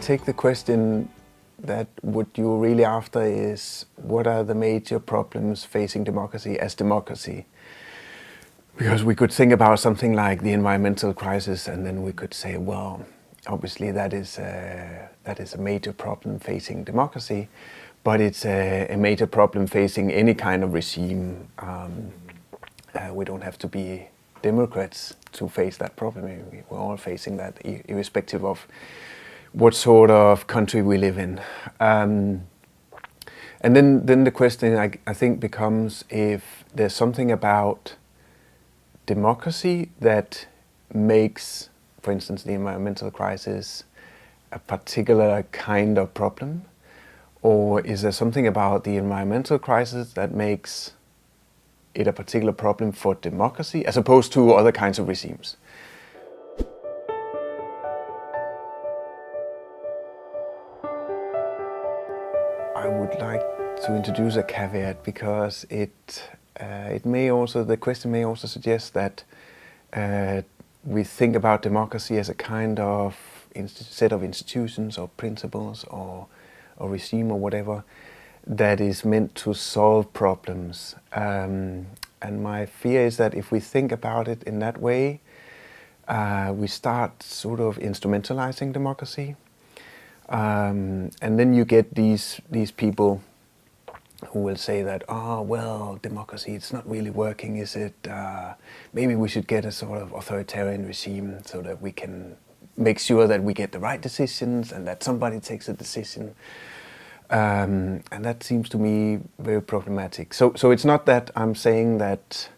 take the question that what you're really after is what are the major problems facing democracy as democracy? Because we could think about something like the environmental crisis, and then we could say, well, obviously that is a major problem facing democracy, but it's a major problem facing any kind of regime. We don't have to be Democrats to face that problem. We're all facing that, irrespective of what sort of country we live in. And then the question, I think, becomes if there's something about democracy that makes, for instance, the environmental crisis a particular kind of problem, or is there something about the environmental crisis that makes it a particular problem for democracy as opposed to other kinds of regimes? I would like to introduce a caveat because the question may also suggest that we think about democracy as a kind of set of institutions or principles or regime or whatever that is meant to solve problems. And my fear is that if we think about it in that way, we start sort of instrumentalizing democracy. And then you get these people who will say that, well, democracy, it's not really working, is it? Maybe we should get a sort of authoritarian regime so that we can make sure that we get the right decisions and that somebody takes a decision. And that seems to me very problematic. So it's not that I'm saying that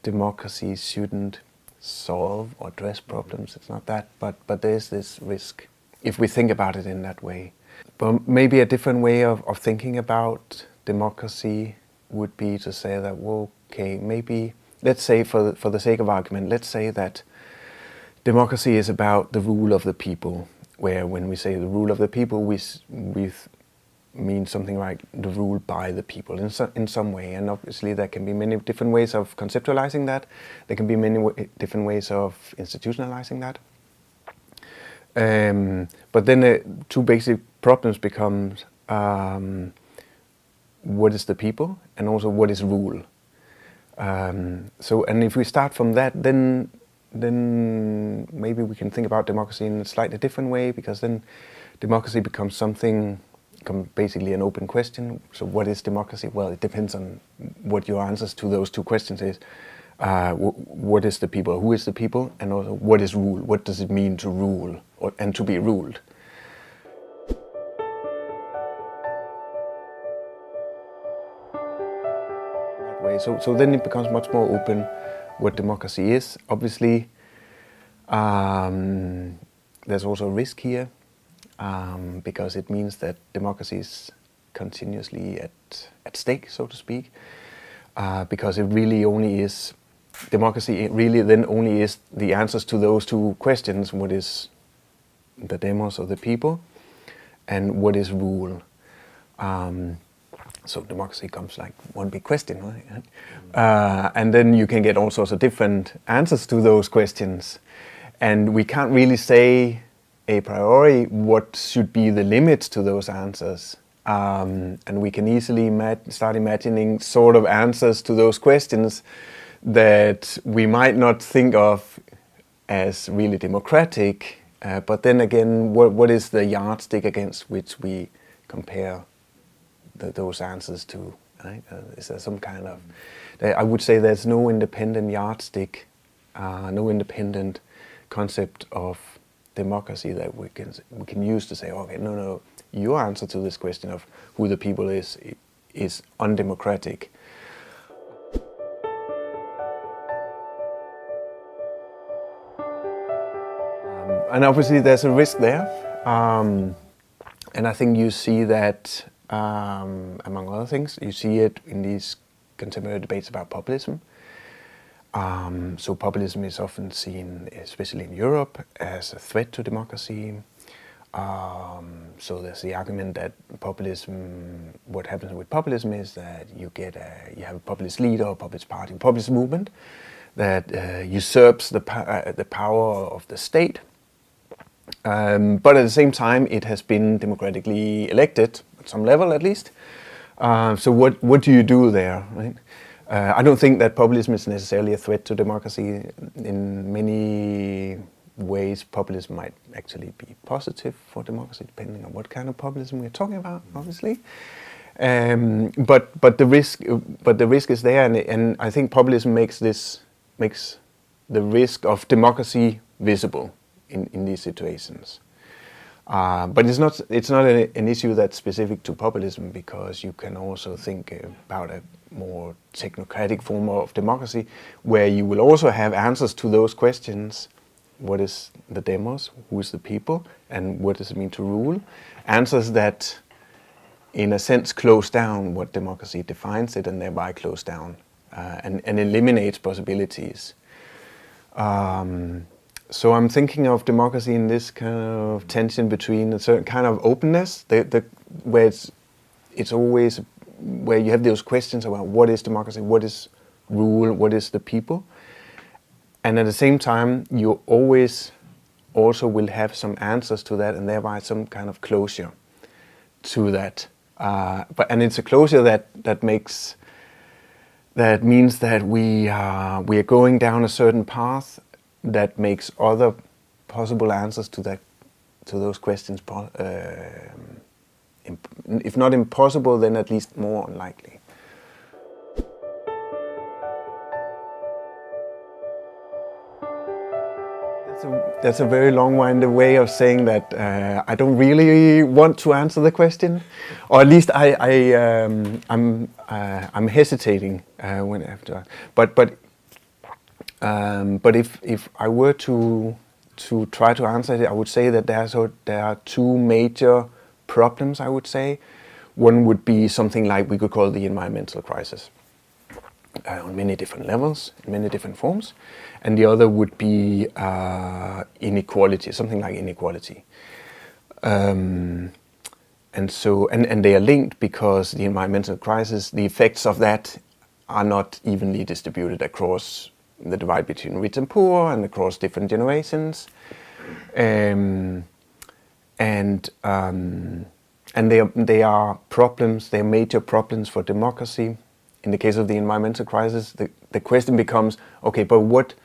democracy shouldn't solve or address problems. It's not that, but there's this risk if we think about it in that way. But maybe a different way of thinking about democracy would be to say that, well, okay, maybe, let's say for the sake of argument, let's say that democracy is about the rule of the people, where when we say the rule of the people, we mean something like the rule by the people in some way. And obviously there can be many different ways of conceptualizing that. There can be many different ways of institutionalizing that. But then two basic problems become what is the people and also what is rule. And if we start from that, then maybe we can think about democracy in a slightly different way, because then democracy becomes basically an open question. So what is democracy? Well, it depends on what your answers to those two questions is. What is the people? Who is the people? And also, what is rule? What does it mean to rule and to be ruled? That way. So then it becomes much more open what democracy is. Obviously, there's also a risk here, because it means that democracy is continuously at stake, so to speak, because it really only is. Democracy really then only is the answers to those two questions: what is the demos or the people, and what is rule. So democracy comes like one big question, right? And then you can get all sorts of different answers to those questions, and we can't really say a priori what should be the limits to those answers. And we can easily start imagining sort of answers to those questions that we might not think of as really democratic, but then again, what is the yardstick against which we compare those answers to? Right? Is there some kind of... I would say there's no independent yardstick, no independent concept of democracy that we can use to say, okay, no, your answer to this question of who the people is undemocratic. And obviously there's a risk there, and I think you see that, among other things, you see it in these contemporary debates about populism. So populism is often seen, especially in Europe, as a threat to democracy. So there's the argument that populism, what happens with populism is that you have a populist leader or populist party, populist movement that usurps the power of the state. But at the same time, it has been democratically elected, at some level at least. So what do you do there, right? I don't think that populism is necessarily a threat to democracy. In many ways, populism might actually be positive for democracy, depending on what kind of populism we're talking about, obviously. But the risk is there, and I think populism makes the risk of democracy visible in these situations. But it's not an issue that's specific to populism, because you can also think about a more technocratic form of democracy, where you will also have answers to those questions. What is the demos? Who is the people? And what does it mean to rule? Answers that, in a sense, close down what democracy defines it, and thereby close down and eliminates possibilities. So I'm thinking of democracy in this kind of tension between a certain kind of openness, where it's always where you have those questions about what is democracy, what is rule, what is the people, and at the same time you always also will have some answers to that, and thereby some kind of closure to that. And it's a closure that means that we are going down a certain path that makes other possible answers to those questions, if not impossible, then at least more unlikely. That's a very long-winded way of saying that I don't really want to answer the question, or at least I'm hesitating when I have to. But if I were to try to answer it, I would say that there are two major problems. I would say one would be something like we could call the environmental crisis. On many different levels, in many different forms, and the other would be inequality, something like inequality, and they are linked, because the environmental crisis, the effects of that are not evenly distributed across the divide between rich and poor and across different generations, and they are problems. They are major problems for democracy. In the case of the environmental crisis, the question becomes, okay, but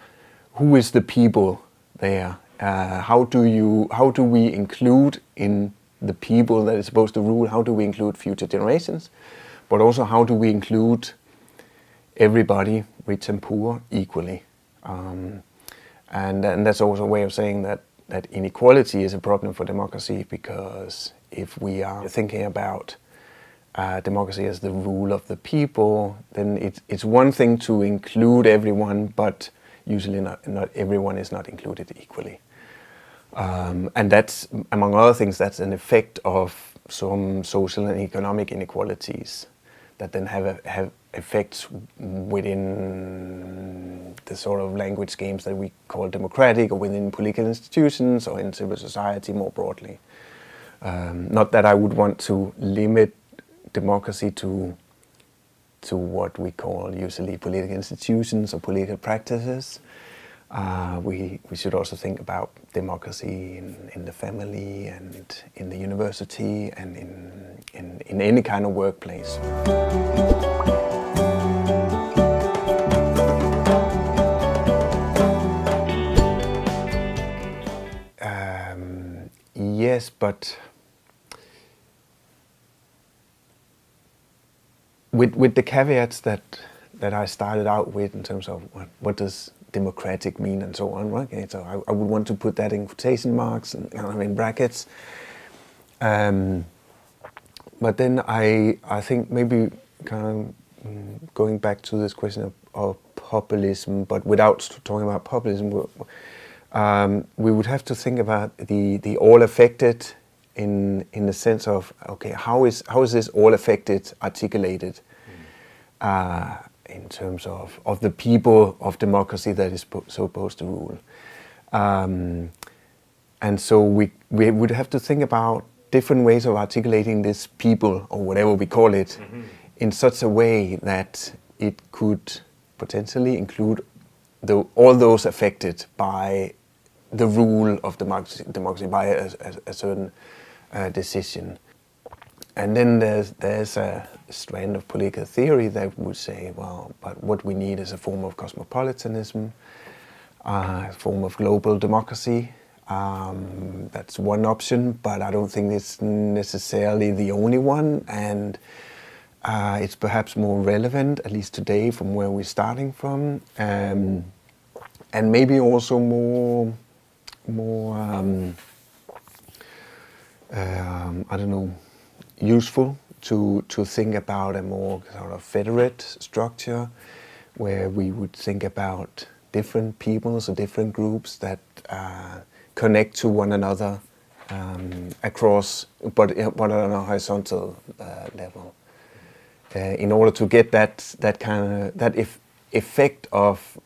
who is the people there? How do we include in the people that is supposed to rule? How do we include future generations? But also, how do we include everybody, rich and poor, equally? And that's also a way of saying that inequality is a problem for democracy, because if we are thinking about democracy as the rule of the people, then it's one thing to include everyone, but usually not everyone is not included equally. And that's, among other things, that's an effect of some social and economic inequalities that then have effects within the sort of language games that we call democratic, or within political institutions, or in civil society more broadly. Not that I would want to limit democracy to what we call usually political institutions or political practices. We should also think about democracy in the family and in the university and in any kind of workplace. Yes, but with the caveats that I started out with in terms of what does democratic mean and so on. Okay, so I would want to put that in quotation marks and in brackets. But then I think maybe kind of going back to this question of populism, but without talking about populism, we would have to think about the all affected in the sense of, okay, how is this all affected articulated in terms of the people of democracy that is supposed to rule. And so we would have to think about different ways of articulating this people, or whatever we call it, in such a way that it could potentially include all those affected by the rule of democracy by a certain decision. And then there's a strand of political theory that would say, well, but what we need is a form of cosmopolitanism, a form of global democracy. That's one option, but I don't think it's necessarily the only one, and it's perhaps more relevant, at least today, from where we're starting from, and maybe also more I don't know, useful to think about a more sort of federate structure, where we would think about different peoples or different groups that connect to one another across, but on a horizontal level, in order to get that kind of effect of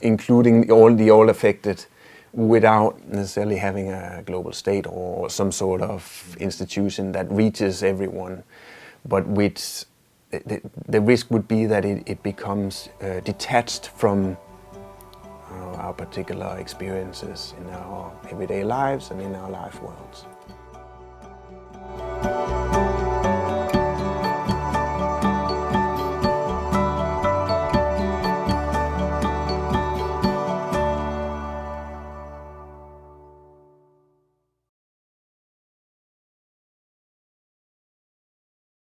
including all affected, without necessarily having a global state or some sort of institution that reaches everyone, but which the risk would be that it becomes detached from our particular experiences in our everyday lives and in our life worlds.